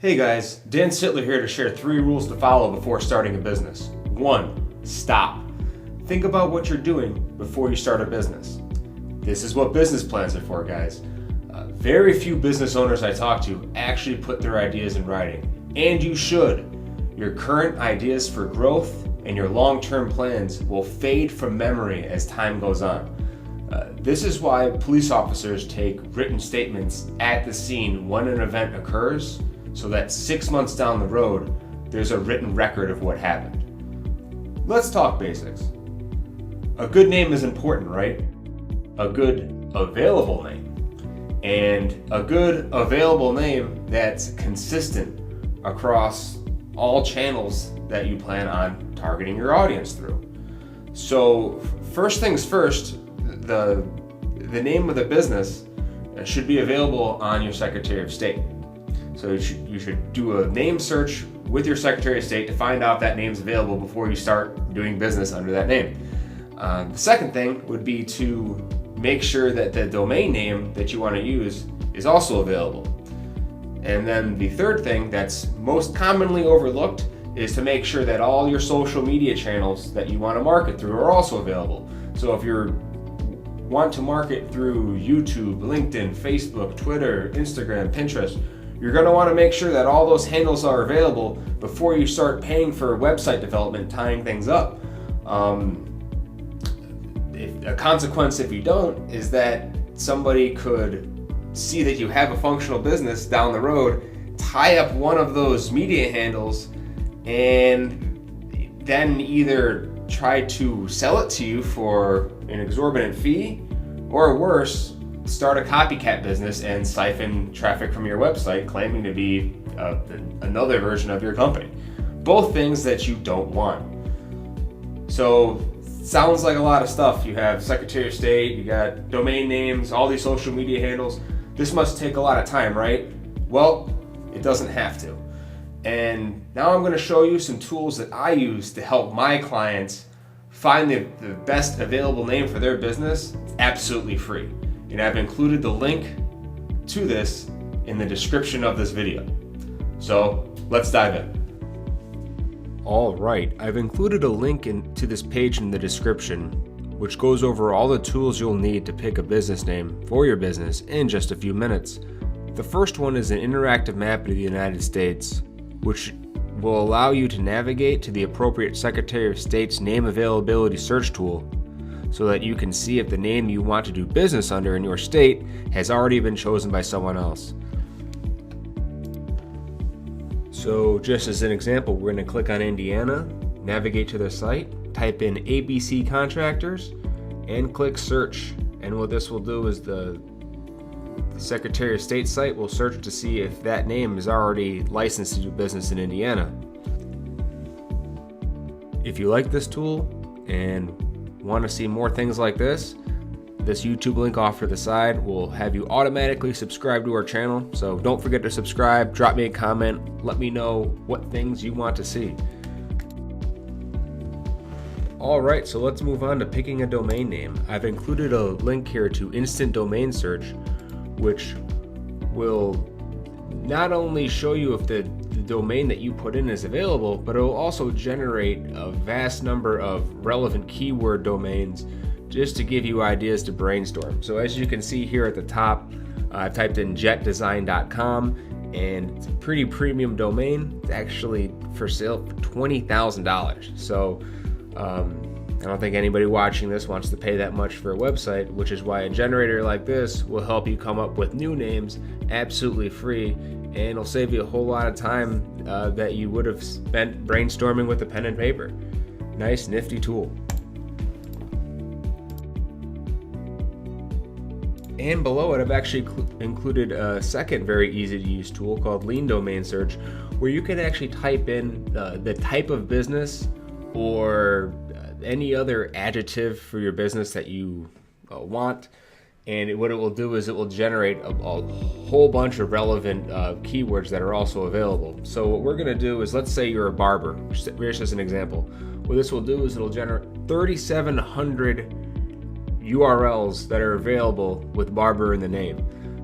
Hey guys, Dan Sittler here to share 3 rules to follow before starting a business. 1. Stop. Think about what you're doing before you start a business. This is what business plans are for, guys. Very few business owners I talk to actually put their ideas in writing, and you should. Your current ideas for growth and your long-term plans will fade from memory as time goes on. This is why police officers take written statements at the scene when an event occurs, so that 6 months down the road, there's a written record of what happened. Let's talk basics. A good name is important, right? A good available name. And a good available name that's consistent across all channels that you plan on targeting your audience through. So first things first, the name of the business should be available on your Secretary of State. So you should do a name search with your Secretary of State to find out if that name's available before you start doing business under that name. The second thing would be to make sure that the domain name that you want to use is also available. And then the third thing that's most commonly overlooked is to make sure that all your social media channels that you want to market through are also available. So if you want to market through YouTube, LinkedIn, Facebook, Twitter, Instagram, Pinterest, you're going to want to make sure that all those handles are available before you start paying for website development, tying things up. A consequence if you don't is that somebody could see that you have a functional business down the road, tie up one of those media handles, and then either try to sell it to you for an exorbitant fee, or worse, start a copycat business and siphon traffic from your website claiming to be another version of your company. Both things that you don't want. So sounds like a lot of stuff. You have Secretary of State, you got domain names, all these social media handles. This must take a lot of time, right? Well, it doesn't have to. And now I'm going to show you some tools that I use to help my clients find the best available name for their business. It's absolutely free. And I've included the link to this in the description of this video. So let's dive in. All right, I've included a link to this page in the description, which goes over all the tools you'll need to pick a business name for your business in just a few minutes. The first one is an interactive map of the United States, which will allow you to navigate to the appropriate Secretary of State's name availability search tool, so that you can see if the name you want to do business under in your state has already been chosen by someone else. So just as an example, we're going to click on Indiana, navigate to the site, type in ABC Contractors, and click search. And what this will do is the Secretary of State site will search to see if that name is already licensed to do business in Indiana. If you like this tool and want to see more things like this YouTube link off to the side will have you automatically subscribe to our channel. So don't forget to subscribe, drop me a comment, let me know what things you want to see. Alright, so let's move on to picking a domain name. I've included a link here to Instant Domain Search, which will not only show you if the domain that you put in is available, but it will also generate a vast number of relevant keyword domains just to give you ideas to brainstorm. So as you can see here at the top, I've typed in jetdesign.com, and it's a pretty premium domain. It's actually for sale for $20,000. So I don't think anybody watching this wants to pay that much for a website, which is why a generator like this will help you come up with new names absolutely free, and it'll save you a whole lot of time that you would have spent brainstorming with a pen and paper. Nice, nifty tool. And below it, I've actually included a second very easy to use tool called Lean Domain Search, where you can actually type in the type of business or any other adjective for your business that you want. And what it will do is it will generate a whole bunch of relevant keywords that are also available. So what we're going to do is, let's say you're a barber, just as an example. What this will do is it'll generate 3,700 URLs that are available with barber in the name.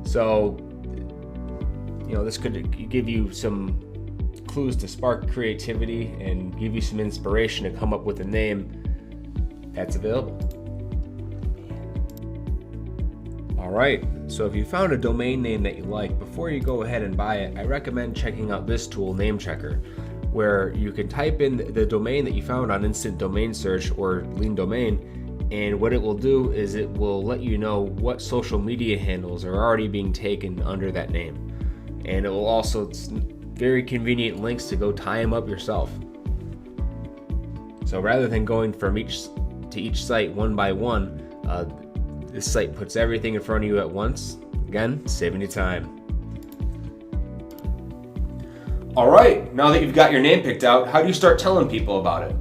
So this could give you some clues to spark creativity and give you some inspiration to come up with a name that's available. All right, so if you found a domain name that you like, before you go ahead and buy it, I recommend checking out this tool, Name Checker, where you can type in the domain that you found on Instant Domain Search or Lean Domain, and what it will do is it will let you know what social media handles are already being taken under that name. And it will also, very convenient links to go tie them up yourself. So rather than going from each site one by one, this site puts everything in front of you at once. Again, saving you time. All right, now that you've got your name picked out, how do you start telling people about it?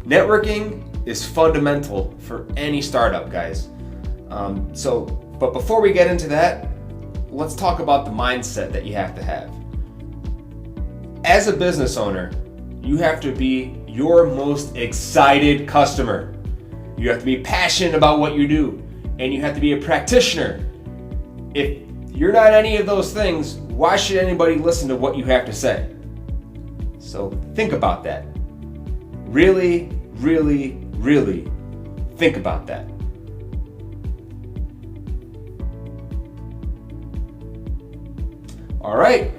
Networking is fundamental for any startup, guys. But before we get into that, let's talk about the mindset that you have to have. As a business owner, you have to be your most excited customer. You have to be passionate about what you do, and you have to be a practitioner. If you're not any of those things, why should anybody listen to what you have to say? So think about that. Really, really, really think about that. All right.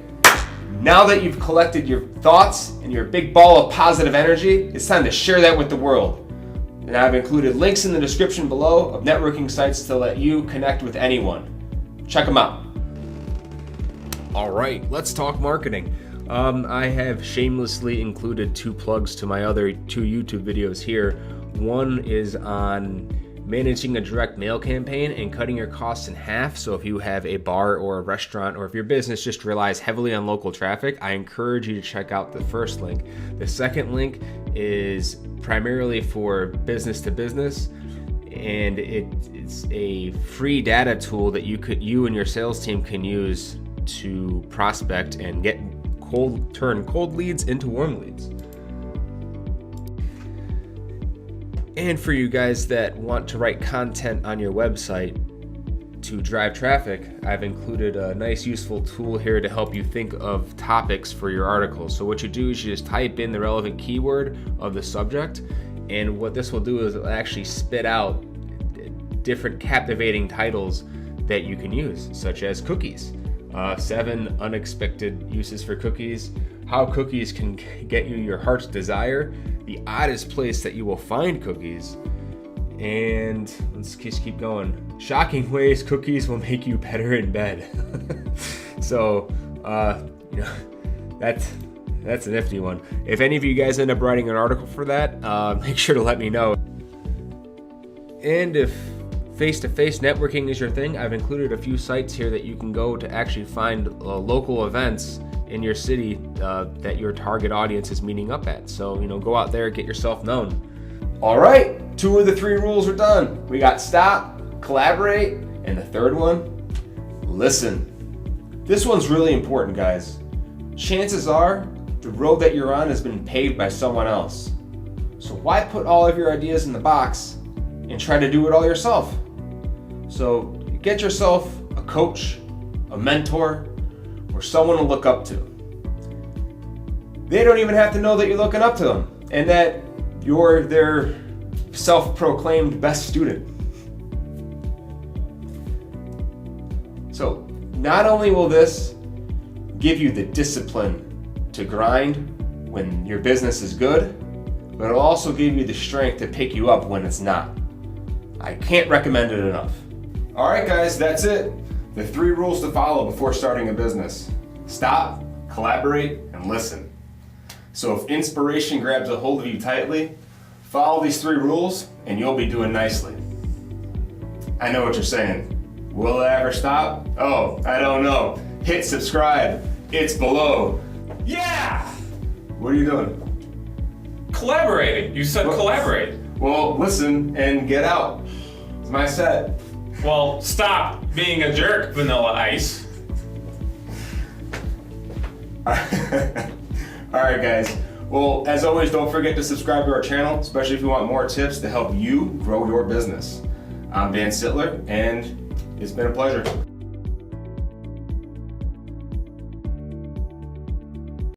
Now that you've collected your thoughts and your big ball of positive energy, it's time to share that with the world. And I've included links in the description below of networking sites to let you connect with anyone. Check them out. All right, let's talk marketing. I have shamelessly included 2 plugs to my other 2 YouTube videos here. One is on managing a direct mail campaign and cutting your costs in half. So if you have a bar or a restaurant, or if your business just relies heavily on local traffic, I encourage you to check out the first link. The second link is primarily for business to business, and it's a free data tool that you and your sales team can use to prospect and turn cold leads into warm leads. And for you guys that want to write content on your website to drive traffic, I've included a nice useful tool here to help you think of topics for your articles. So what you do is you just type in the relevant keyword of the subject, and what this will do is it'll actually spit out different captivating titles that you can use, such as cookies. 7 unexpected uses for cookies, how cookies can get you your heart's desire, the oddest place that you will find cookies, and let's just keep going. Shocking ways cookies will make you better in bed. So, that's a nifty one. If any of you guys end up writing an article for that, make sure to let me know. And if face-to-face networking is your thing, I've included a few sites here that you can go to actually find local events in your city that your target audience is meeting up at. So, go out there, get yourself known. All right, 2 of the 3 rules are done. We got stop, collaborate, and the third one, listen. This one's really important, guys. Chances are the road that you're on has been paved by someone else. So why put all of your ideas in the box and try to do it all yourself? So get yourself a coach, a mentor, or someone to look up to. They don't even have to know that you're looking up to them and that you're their self-proclaimed best student. So not only will this give you the discipline to grind when your business is good, but it'll also give you the strength to pick you up when it's not. I can't recommend it enough. All right, guys, that's it. The 3 rules to follow before starting a business. Stop, collaborate, and listen. So if inspiration grabs a hold of you tightly, follow these 3 rules and you'll be doing nicely. I know what you're saying. Will it ever stop? Oh, I don't know. Hit subscribe. It's below. Yeah! What are you doing? Collaborating. You said collaborate. Well, listen and get out. It's my set. Well, stop being a jerk, Vanilla Ice. All right, guys. Well, as always, don't forget to subscribe to our channel, especially if you want more tips to help you grow your business. I'm Dan Sittler, and it's been a pleasure.